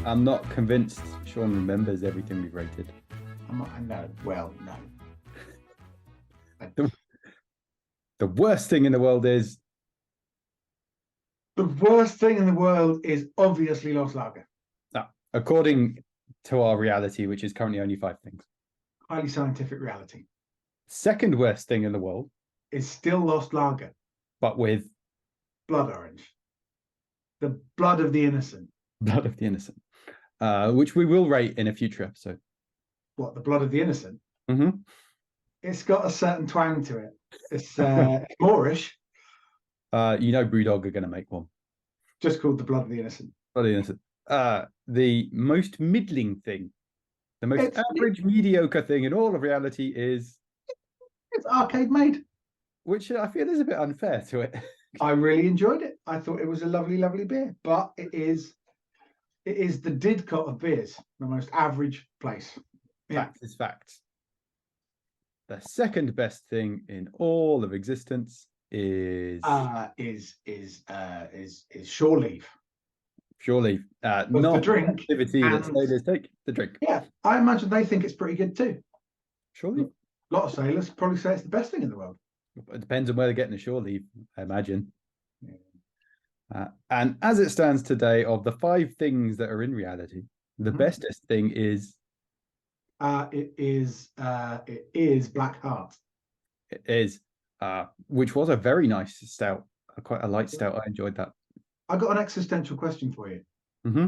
I'm not convinced Sean remembers everything we've rated. No. Well, no. The worst thing in the world is... The worst thing in the world is obviously Lost Lager. According to our reality, which is currently only 5 things. Highly scientific reality. Second worst thing in the world is still Lost Lager. But with... Blood orange. The blood of the innocent. Blood of the innocent. Which we will rate in a future episode. What, the blood of the innocent? Mm-hmm. It's got a certain twang to it. It's Moorish. You know Brewdog are going to make one. Just called the blood of the innocent. Blood of the innocent. The most middling thing, the most average, mediocre thing in all of reality is... It's arcade made. Which I feel is a bit unfair to it. I really enjoyed it. I thought it was a lovely, lovely beer. But it is the Didcot of beers, the most average place. Yeah. Fact is fact. The second best thing in all of existence is shore leave. Shore leave. Not the drink activity that sailors take. The drink. Yeah, I imagine they think it's pretty good too. Shore leave. A lot of sailors probably say it's the best thing in the world. It depends on where they're getting the shore leave, I imagine. Yeah. And as it stands today, of the 5 things that are in reality, the bestest thing is... It is Black Heart. It is, which was a very nice stout, quite a light stout. I enjoyed that. I got an existential question for you. Mm-hmm.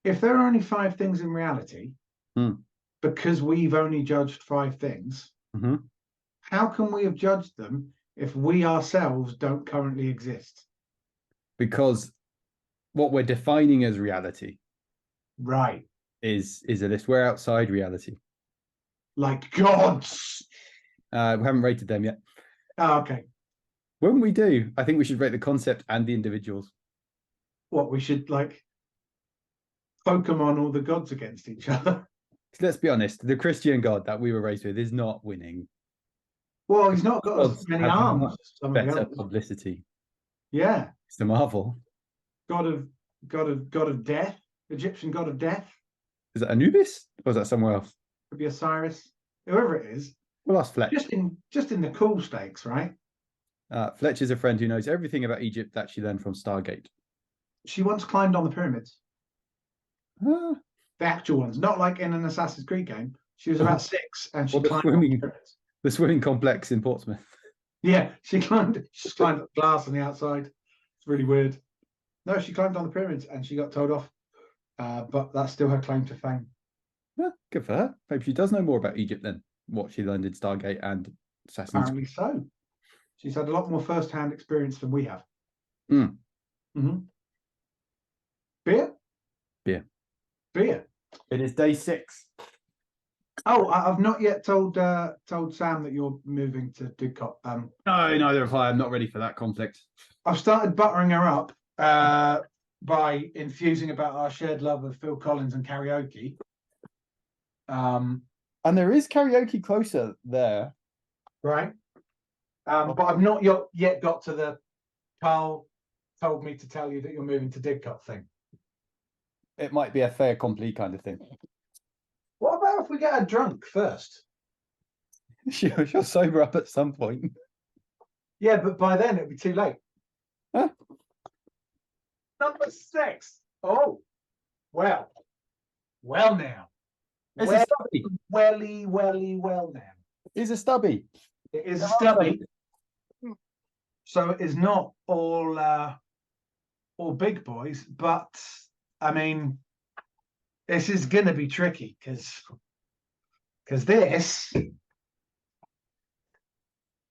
If there are only 5 things in reality, because we've only judged 5 things, how can we have judged them if we ourselves don't currently exist? Because what we're defining as reality, right, is a list. We're outside reality, like gods. We haven't rated them yet. Oh, okay. When we do, I think we should rate the concept and the individuals. What, we should like Pokemon all the gods against each other? Let's be honest, the Christian god that we were raised with is not winning. Well, he's not got as many arms. Better publicity. Yeah. It's the Marvel. God of death. Egyptian god of death. Is that Anubis? Or is that somewhere else? Could be Osiris. Whoever it is. Well, that's Fletch. Just in the cool stakes, right? Fletch is a friend who knows everything about Egypt that she learned from Stargate. She once climbed on the pyramids. The actual ones, not like in an Assassin's Creed game. She was about 6 and she climbed on the pyramids. The swimming complex in Portsmouth. Yeah, she climbed up glass on the outside. It's really weird. No, she climbed on the pyramids and she got told off. But that's still her claim to fame. Yeah, good for her. Maybe she does know more about Egypt than what she learned in Stargate and Assassin's Apparently so. She's had a lot more first-hand experience than we have. Beer? Beer. It is day 6. Oh, I've not yet told Sam that you're moving to Didcot. No, neither have I. I'm not ready for that conflict. I've started buttering her up by infusing about our shared love of Phil Collins and karaoke. And there is karaoke closer there. Right. But I've not yet got to the Carl told me to tell you that you're moving to Didcot thing. It might be a fait accompli kind of thing. What about if we get her drunk first? She'll sober up at some point. Yeah, but by then it'll be too late. Huh? Number 6. Oh, well now. It's a stubby. Well now. It's a stubby. It is a stubby. So it is not all big boys, but I mean, this is gonna be tricky because this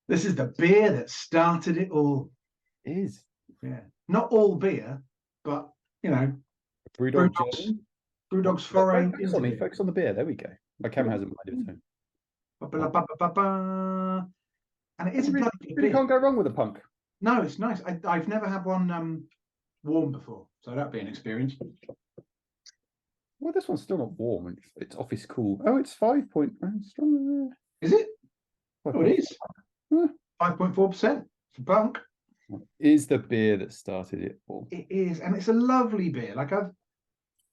is the beer that started it all. It is. Yeah. Not all beer, but you know, Brewdog's foray. Focus on the beer. There we go. My camera has a mind of its own. And it is really, really can't go wrong with a punk. No, it's nice. I've never had one warm before, so that'd be an experience. Well, this one's still not warm. It's office cool. Oh, it's 5 point. Stronger. Is it? Oh, it is. 5.4%. It's a punk. Is the beer that started it all. It is, and it's a lovely beer. Like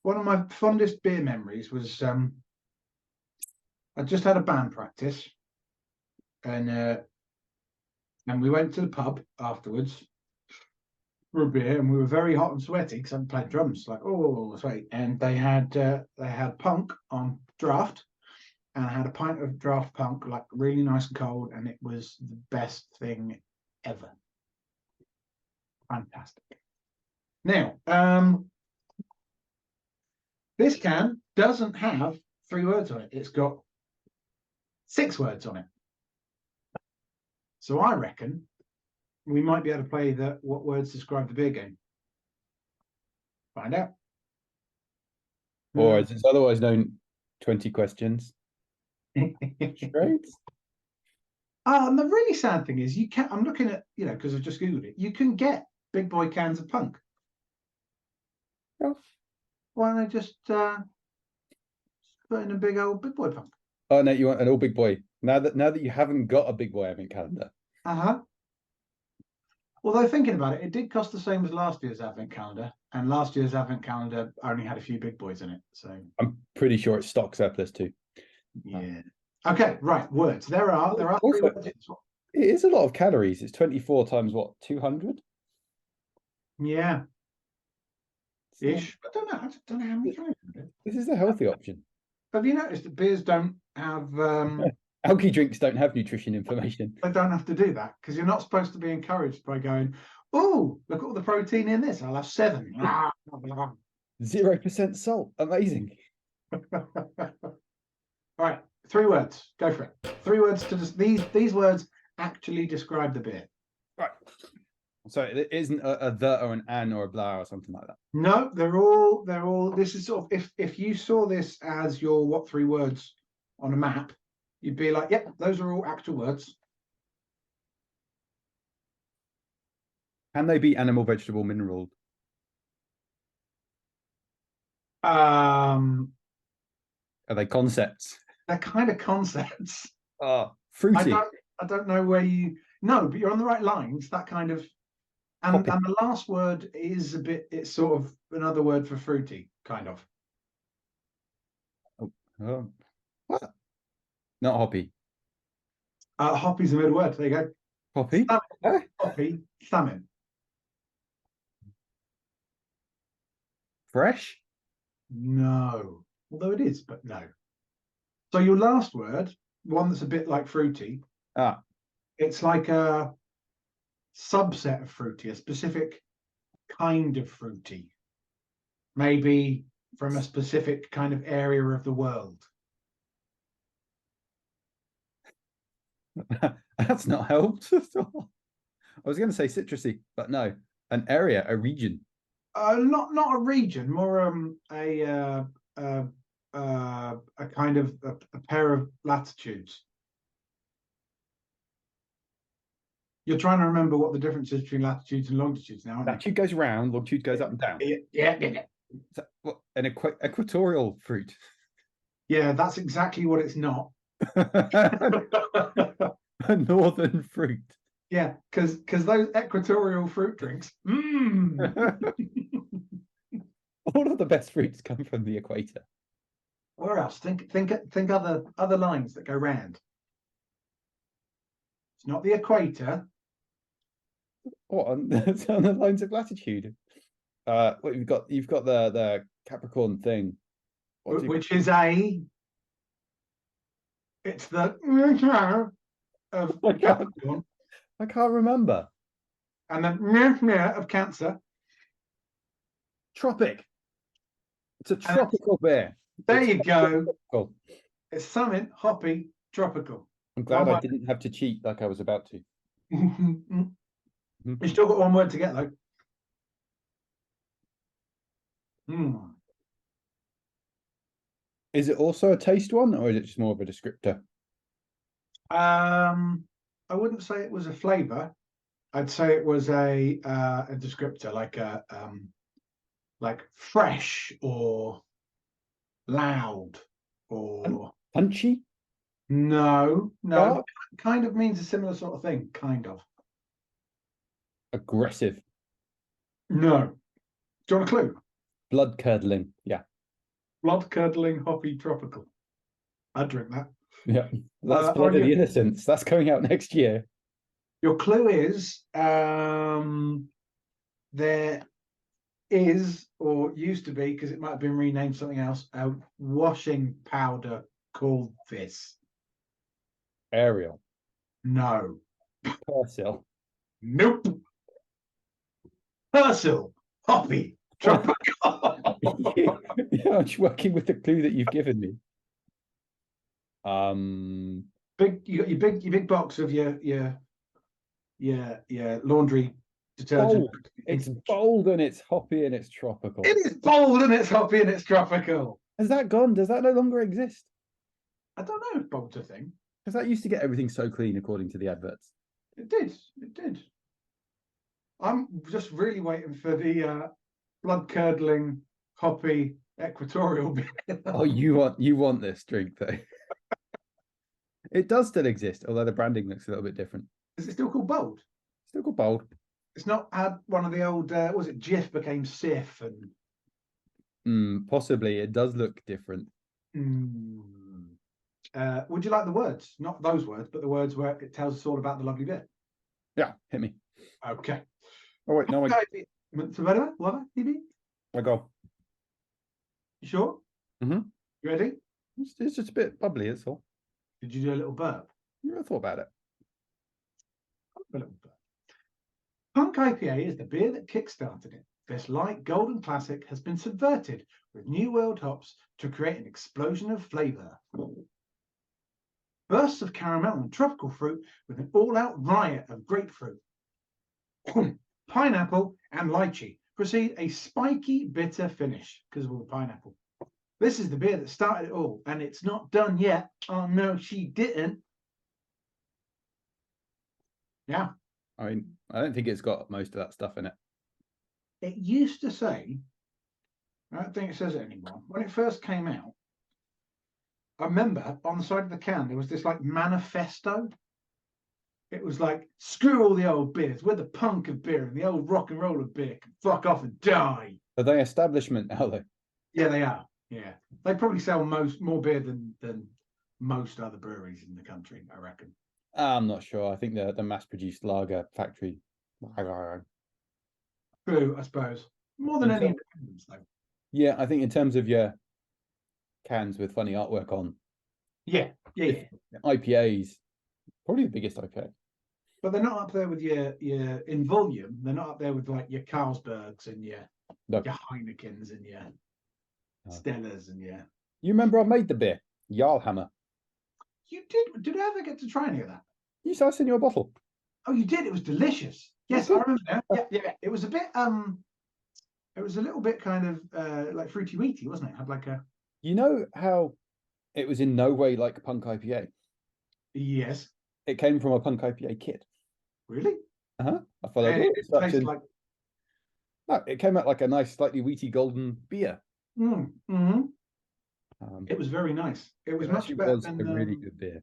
one of my fondest beer memories was I just had a band practice, and we went to the pub afterwards for a beer, and we were very hot and sweaty because I played drums, like, oh, sweet. And they had punk on draft, and I had a pint of draft punk, like really nice and cold, and it was the best thing ever. Fantastic. Now, this can doesn't have 3 words on it. It's got 6 words on it. So I reckon we might be able to play the what words describe the beer game. Find out. Or as it's otherwise known, 20 questions. Straight. And the really sad thing is, you can. I'm looking at, because I've just Googled it. You can get big boy cans of punk. Yeah. Why don't they just put in a big old big boy punk? Oh no, you want an all big boy. Now that you haven't got a big boy advent calendar. Although thinking about it, it did cost the same as last year's advent calendar, and last year's advent calendar only had a few big boys in it. So I'm pretty sure it's stock surplus too. Yeah. Okay, right. Words. There are 3 words. It is a lot of calories. It's 24 times what? 200? Yeah. Ish. I don't know how many calories. This is the healthy option. Have you noticed that beers don't have alky drinks don't have nutrition information? They don't have to do that, because you're not supposed to be encouraged by going, oh, look at all the protein in this. I'll have 7. 0% salt. Amazing. All right, 3 words. Go for it. 3 words to these words actually describe the beer. Right. So it isn't a the or an or a blah or something like that. No, they're all. This is sort of, if you saw this as your what 3 words on a map, you'd be like, yep, those are all actual words. Can they be animal, vegetable, mineral? Are they concepts? They're kind of concepts. Fruity. I don't know where you. No, but you're on the right lines. That kind of. And the last word is a bit. It's sort of another word for fruity, kind of. What? Not hoppy. Hoppy's the middle word. There you go. Hoppy. Hoppy. Salmon. Fresh. No, although it is, but no. So your last word, one that's a bit like fruity. It's like a subset of fruity, a specific kind of fruity, maybe from a specific kind of area of the world. That's not helped at all. I was going to say citrusy, but no, an area, a region. Not a region, more a kind of a pair of latitudes. You're trying to remember what the difference is between latitudes and longitudes now, aren't you? Latitude goes round, longitude goes up and down. Yeah. So, what, an equatorial fruit? Yeah, that's exactly what it's not. A northern fruit. Yeah, because those equatorial fruit drinks. All of the best fruits come from the equator. Where else? Think other lines that go round. It's not the equator. What on the lines of latitude? What you've got the Capricorn thing. Which is it's the of Capricorn. I can't remember. And the of Cancer. Tropic. It's a tropical beer. There you go. Tropical. It's something hoppy, tropical. I'm glad I didn't have to cheat like I was about to. You still got one word to get though. Is it also a taste one, or is it just more of a descriptor? I wouldn't say it was a flavor. I'd say it was a descriptor, like fresh or loud or punchy. No, kind of means a similar sort of thing. Kind of aggressive. No. Do you want a clue? Blood curdling. Yeah. Blood-curdling, hoppy, tropical. I'd drink that. Yeah, that's Blood of the Innocents. That's coming out next year. Your clue is there is, or used to be, because it might have been renamed something else, a washing powder called this. Ariel. No. Persil. Nope. Persil. Hoppy. Tropical. Yeah, I'm just working with the clue that you've given me. You got your big box of your laundry detergent. Bold. It's bold and it's hoppy and it's tropical. It is bold and it's hoppy and it's tropical. Has that gone? Does that no longer exist? I don't know if bold's a thing. Because that used to get everything so clean according to the adverts. It did. It did. I'm just really waiting for the blood-curdling, hoppy, equatorial beer. Oh, you want this drink though? It does still exist, although the branding looks a little bit different. Is it still called Bold? Still called Bold. It's not had one of the old. Was it Jif became Sif and? Possibly. It does look different. Would you like the words? Not those words, but the words where it tells us all about the lovely beer. Yeah, hit me. Okay. Oh wait, no, what? I go. You sure? Mm-hmm. You ready? It's just a bit bubbly, that's all. Did you do a little burp? You never thought about it. A little burp. Punk IPA is the beer that kick-started it. This light golden classic has been subverted with New World hops to create an explosion of flavour. Bursts of caramel and tropical fruit with an all-out riot of grapefruit, pineapple and lychee precede a spiky, bitter finish because of all the pineapple. This is the beer that started it all, and it's not done yet. Oh no, she didn't. Yeah. I mean, I don't think it's got most of that stuff in it. It used to say, I don't think it says it anymore. When it first came out, I remember on the side of the can, there was this like manifesto. It was like, screw all the old beers. We're the punk of beer, and the old rock and roll of beer can fuck off and die. Are they establishment now, though? Yeah, they are. Yeah. They probably sell more beer than most other breweries in the country, I reckon. I'm not sure. I think the mass-produced lager factory. True, I suppose. More than any independents, though. Yeah, I think in terms of your cans with funny artwork on. Yeah. IPAs, probably the biggest IPA. But they're not up there with your in volume. They're not up there with like your Carlsbergs and your Heinekens and your Stellas and your. You remember I made the beer, Jarlhammer. You did. Did I ever get to try any of that? You saw us in your bottle. Oh, you did. It was delicious. Yes, I remember that. Yeah. It was a bit it was a little bit kind of like fruity wheaty, wasn't it? It had like a. You know how it was in no way like a punk IPA? Yes. It came from a punk IPA kit. Really? I followed it tasted like. No, it came out like a nice, slightly wheaty golden beer. Mm-hmm. It was very nice. It was much better than a really good beer.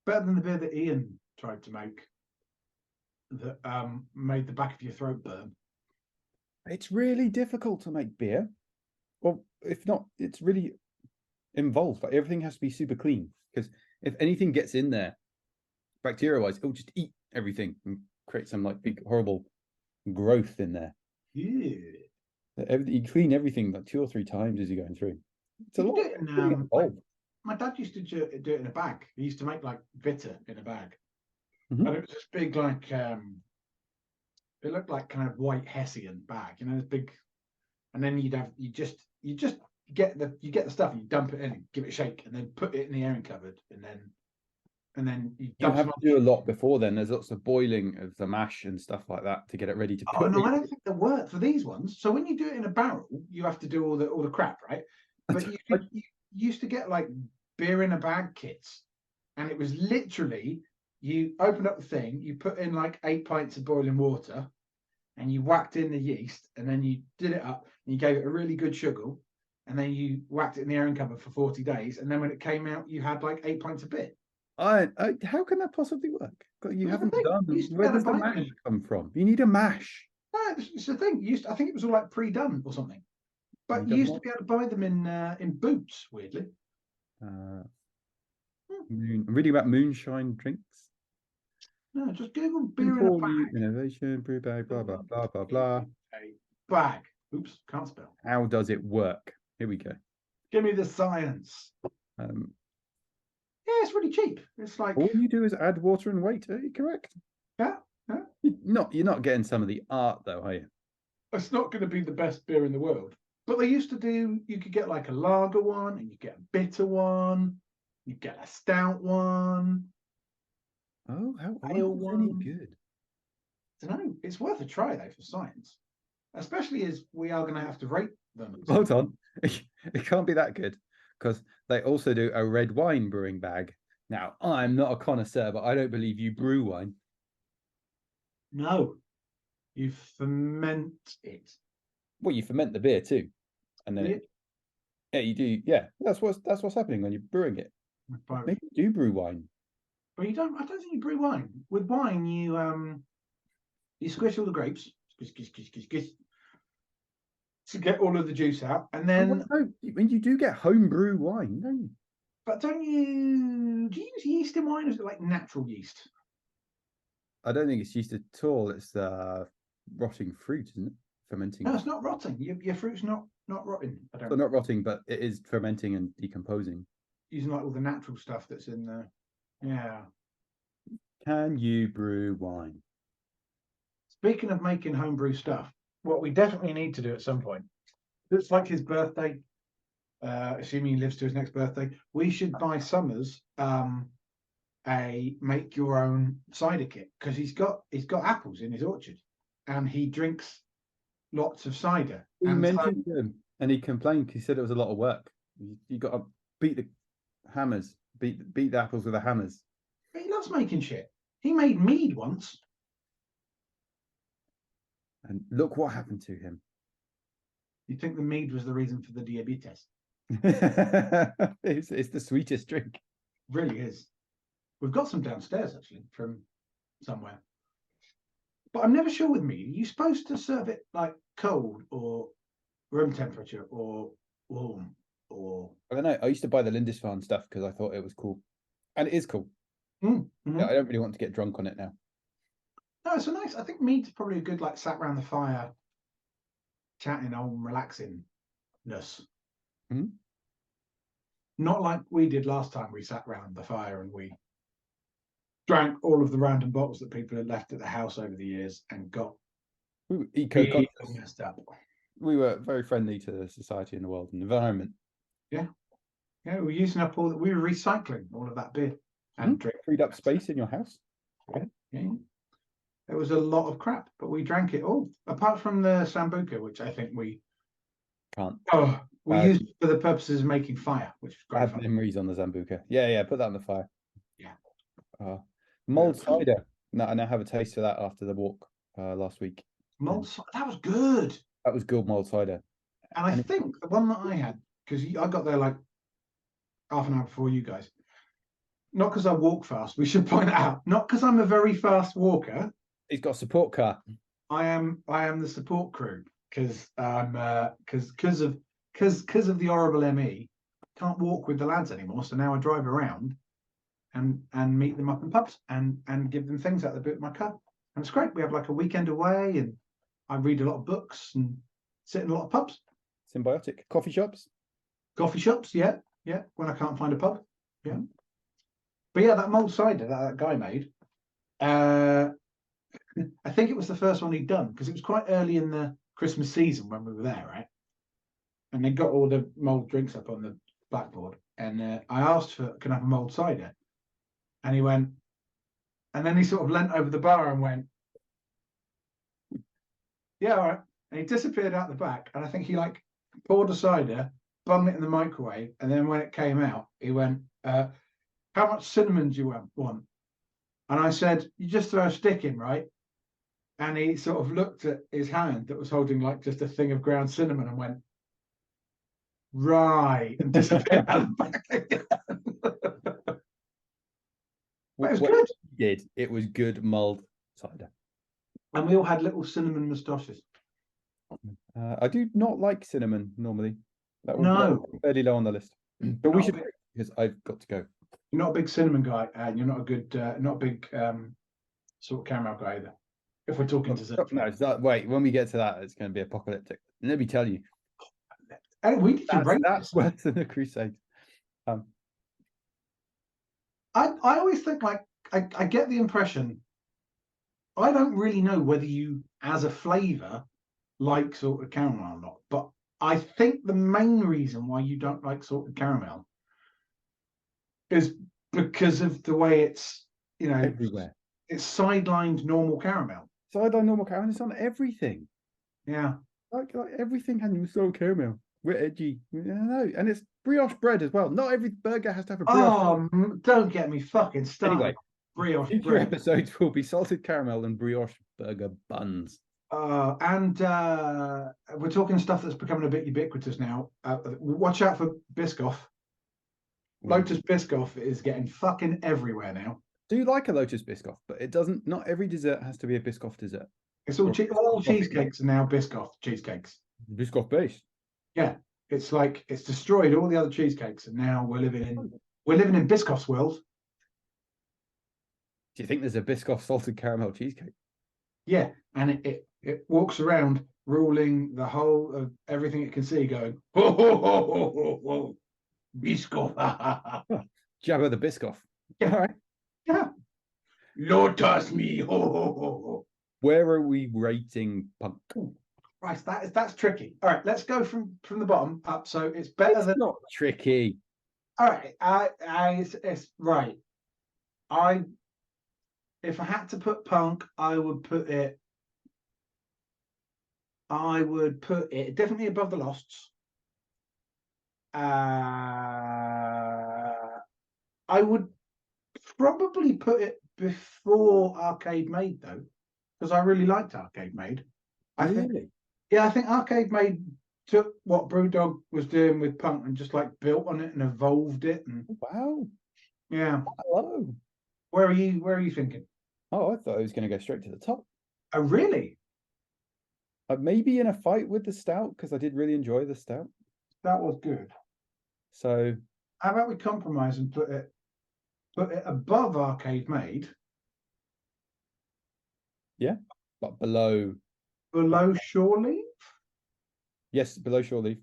Better than the beer that Ian tried to make. That made the back of your throat burn. It's really difficult to make beer. Well, if not, it's really involved. Like everything has to be super clean because if anything gets in there, bacteria-wise, it'll just eat everything and create some like big horrible growth in there. Yeah. You clean everything like 2 or 3 times as you're going through. It's a lot. My dad used to do it in a bag. He used to make like bitter in a bag, and it was this big like it looked like kind of white Hessian bag, you know, this big. And then you just get the stuff and you dump it in and give it a shake and then put it in the airing cupboard and then you have to do a lot before then. There's lots of boiling of the mash and stuff like that to get it ready to put. Oh no, I don't think there work for these ones. So when you do it in a barrel, you have to do all the crap, right? But you used to get like beer in a bag kits, and it was literally you opened up the thing, you put in like 8 pints of boiling water, and you whacked in the yeast, and then you did it up, and you gave it a really good sugar, and then you whacked it in the airing cupboard for 40 days, and then when it came out, you had like 8 pints of beer. How can that possibly work? You haven't done. Where does the mash come from? You need a mash. No, it's the thing. I think it was all like pre-done or something. But you used to be able to buy them in Boots, weirdly. I'm reading about moonshine drinks. No, just Google beer in a bag. Innovation, brew bag, blah, blah, blah, blah, blah. A bag. Oops, can't spell. How does it work? Here we go. Give me the science. Yeah, it's really cheap. It's like all you do is add water and weight. Are you correct? Yeah. You're not getting some of the art though, are you? It's not going to be the best beer in the world. But they used to do, you could get like a lager one, and you get a bitter one, you get a stout one. Oh, how ale one? one. Good. I don't know. It's worth a try though for science, especially as we are going to have to rate them. Hold on, it can't be that good because they also do a red wine brewing bag. Now, I'm not a connoisseur, but I don't believe you brew wine. No, you ferment it. Well, you ferment the beer too, and then yeah, you do. Yeah, that's what's happening when you're brewing it. Maybe you do brew wine, but you don't. I don't think you brew wine. With wine, you squish all the grapes, squish, to get all of the juice out, and then when you do get home brew wine, don't you? But do you use yeast in wine, or is it like natural yeast? I don't think it's yeast at all. It's rotting fruit, isn't it? Fermenting. No, it's not rotting. Your fruit's not rotting. So not rotting, but it is fermenting and decomposing. Using like all the natural stuff that's in there. Yeah. Can you brew wine? Speaking of making homebrew stuff, what we definitely need to do at some point, it's like his birthday, assuming he lives to his next birthday, we should buy Summers a make your own cider kit, because he's got apples in his orchard and he drinks lots of cider. We mentioned him and he complained. He said it was a lot of work. You got to beat the hammers, beat the apples with the hammers. But he loves making shit. He made mead once. And look what happened to him. You think the mead was the reason for the diabetes? It's the sweetest drink. It really is. We've got some downstairs actually from somewhere. But I'm never sure with mead. Are you supposed to serve it like cold or room temperature or warm or? I don't know. I used to buy the Lindisfarne stuff because I thought it was cool, and it is cool. Mm-hmm. Yeah, I don't really want to get drunk on it now. No, it's a nice. I think mead's probably a good like sat around the fire, chatting on relaxingness. Mm-hmm. Not like we did last time. We sat around the fire and we drank all of the random bottles that people had left at the house over the years and got messed up. We were very friendly to society and the world and the environment. Yeah, we were using up all that. We were recycling all of that beer and drink. Freed up space in your house. Yeah. There was a lot of crap, but we drank it all, apart from the Sambuca, which I think we can't. Oh, we used it for the purposes of making fire, which is great. I have memories on the Sambuca. Yeah, put that on the fire. Yeah. Mulled cider. No, I now have a taste of that after the walk last week. Mulled cider, that was good. That was good mulled cider. And I think the one that I had, because I got there like half an hour before you guys. Not because I walk fast, we should point out. Not because I'm a very fast walker. He's got a support car. I am the support crew because because of the horrible ME. Can't walk with the lads anymore, so now I drive around and meet them up in pubs and give them things out the boot of my car. And it's great. We have like a weekend away, and I read a lot of books and sit in a lot of pubs. Symbiotic. Coffee shops, yeah. When I can't find a pub, yeah. But yeah, that mulled cider that guy made. I think it was the first one he'd done because it was quite early in the Christmas season when we were there, right? And they got all the mulled drinks up on the blackboard, and I asked for, can I have a mulled cider? And he went, and then he sort of leant over the bar and went, yeah, all right. And he disappeared out the back, and I think he like poured a cider, bung it in the microwave, and then when it came out, he went, how much cinnamon do you want? And I said, you just throw a stick in, right? And he sort of looked at his hand that was holding like just a thing of ground cinnamon and went, right, and disappeared out the back again. But it was good. It was good mulled cider. And we all had little cinnamon moustaches. I do not like cinnamon normally. That No, be fairly low on the list. But we should, because I've got to go. you're not a big cinnamon guy, and you're not a good, not a big sort of caramel guy either. If we're talking dessert. No, it's not, wait, when we get to that, it's going to be apocalyptic. Let me tell you. And we need to rate that's this. worse than the Crusade. I always think, like, I get the impression, I don't really know whether you, as a flavour, like salted caramel or not, but I think the main reason why you don't like salted caramel is because of the way it's, you know, everywhere. It's sidelined normal caramel. Sideline normal caramel, it's on everything. Yeah. Like everything has salted caramel. We're edgy. No, and it's brioche bread as well. Not every burger has to have a brioche. Oh, don't get me fucking started. Anyway, brioche future bread. episodes will be salted caramel and brioche burger buns. And we're talking stuff that's becoming a bit ubiquitous now. Watch out for Biscoff. Lotus Biscoff is getting fucking everywhere now. Do you like a Lotus Biscoff? But it doesn't. Not every dessert has to be a Biscoff dessert. It's all cheesecakes are now Biscoff cheesecakes. Biscoff based. Yeah, it's like it's destroyed all the other cheesecakes, and now we're living in Biscoff's world. Do you think there's a Biscoff salted caramel cheesecake? Yeah, and it walks around ruling the whole of everything it can see, going ho ho ho ho ho ho, Biscoff, Jabba the Biscoff. Yeah. All right. Yeah. Lotus me, ho ho ho ho. Where are we rating Punk? Right, that's tricky. All right, let's go from the bottom up. So it's better than not tricky. All right, it's right. If I had to put Punk, I would put it definitely above the Losts. I would probably put it before Arcade Made, though, because I really liked Arcade Made. I think Arcade Made took what Brewdog was doing with Punk and just like built on it and evolved it. And wow, yeah. Hello. Where are you thinking? Oh, I thought I was going to go straight to the top. Oh, really? Maybe in a fight with the stout, because I did really enjoy the stout. That was good. So how about we compromise and put it above Arcade Made? Yeah, but below Shore Leave? Yes, below Shore Leave.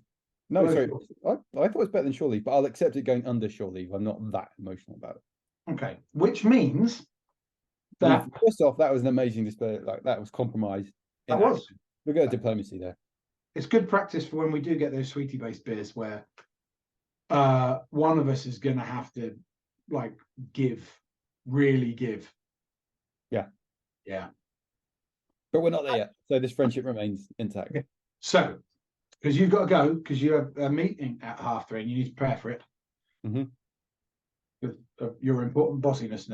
No, sorry. I thought it was better than Shore Leave, but I'll accept it going under Shore Leave. I'm not that emotional about it. Okay, which means that first off, that was an amazing display. Like that was compromise. That was. Look at the diplomacy there. It's good practice for when we do get those sweetie-based beers where one of us is going to have to like really give. Yeah. Yeah. But we're not there yet, so this friendship remains intact. Okay. So, because you've got to go, because you have a meeting at 3:30 and you need to prepare for it. Mm-hmm. With your important bossiness.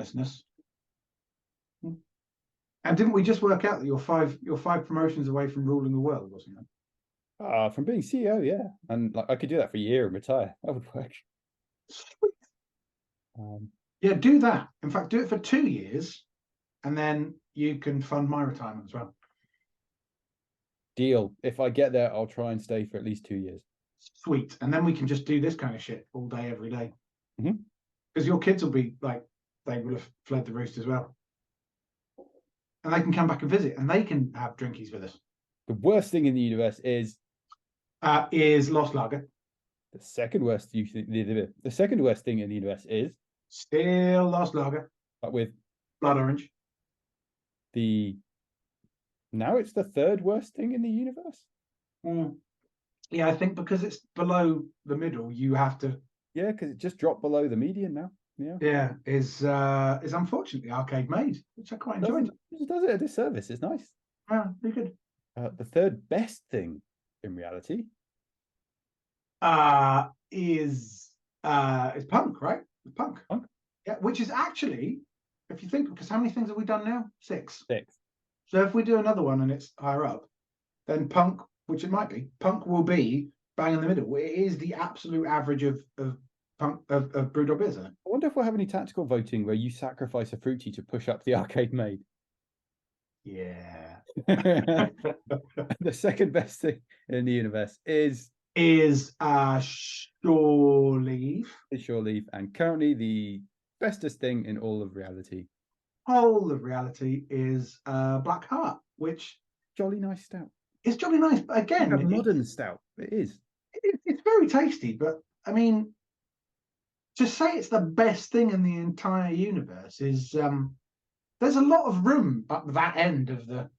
And didn't we just work out that you're five promotions away from ruling the world, wasn't it? From being CEO, yeah. And like I could do that for a year and retire. That would work. Sweet. Yeah, do that. In fact, do it for 2 years, and then you can fund my retirement as well. Deal. If I get there, I'll try and stay for at least 2 years. Sweet. And then we can just do this kind of shit all day, every day. Mm-hmm. Because your kids will be like, they will have fled the roost as well. And they can come back and visit, and they can have drinkies with us. The worst thing in the universe is Lost Lager. The second worst the second worst thing in the universe is still Lost Lager, but with blood orange. Now it's the third worst thing in the universe. Yeah, I think because it's below the middle, you have to. Yeah, because it just dropped below the median now. Yeah, is unfortunately Arcade Made, which I quite enjoyed. It does it a disservice. It's nice. Yeah, pretty good. The third best thing in reality is Punk, right? Punk. Punk. Yeah, which is actually, if you think, because how many things have we done now? 6. 6. So if we do another one and it's higher up, then Punk, which it might be, Punk will be bang in the middle. It is the absolute average of Punk of Brewdog beers, isn't it? I wonder if we'll have any tactical voting where you sacrifice a fruity to push up the Arcade Made. Yeah. The second best thing in the universe is shore leave. Is shore leave, and currently the bestest thing in all of reality. All of reality is black heart, which Jolly nice stout. It's jolly nice, but again, like a modern stout. It is. It's very tasty, but I mean, to say it's the best thing in the entire universe is there's a lot of room at that end of the.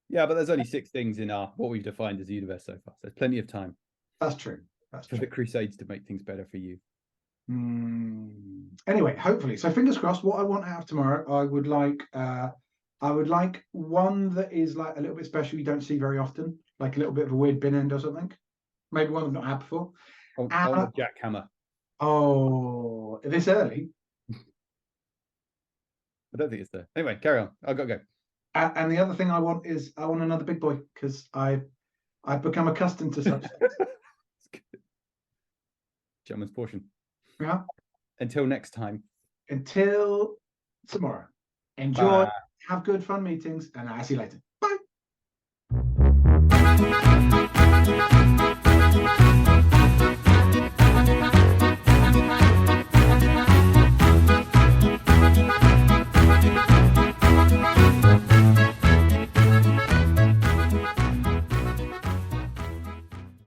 Yeah, but there's only 6 things in our what we've defined as the universe so far. So there's plenty of time. That's true. That's for the Crusades to make things better for you. Anyway, hopefully. So fingers crossed. What I want out of tomorrow, I would like one that is like a little bit special you don't see very often, like a little bit of a weird bin end or something. Maybe one I've not had before. On the jackhammer. Oh, this early? I don't think it's there. Anyway, carry on. I've got to go. And the other thing I want is I want another big boy because I've become accustomed to such things. Gentleman's portion. Yeah. Until next time. Until tomorrow. Enjoy. Bye. Have good fun meetings, and I'll see you later. Bye.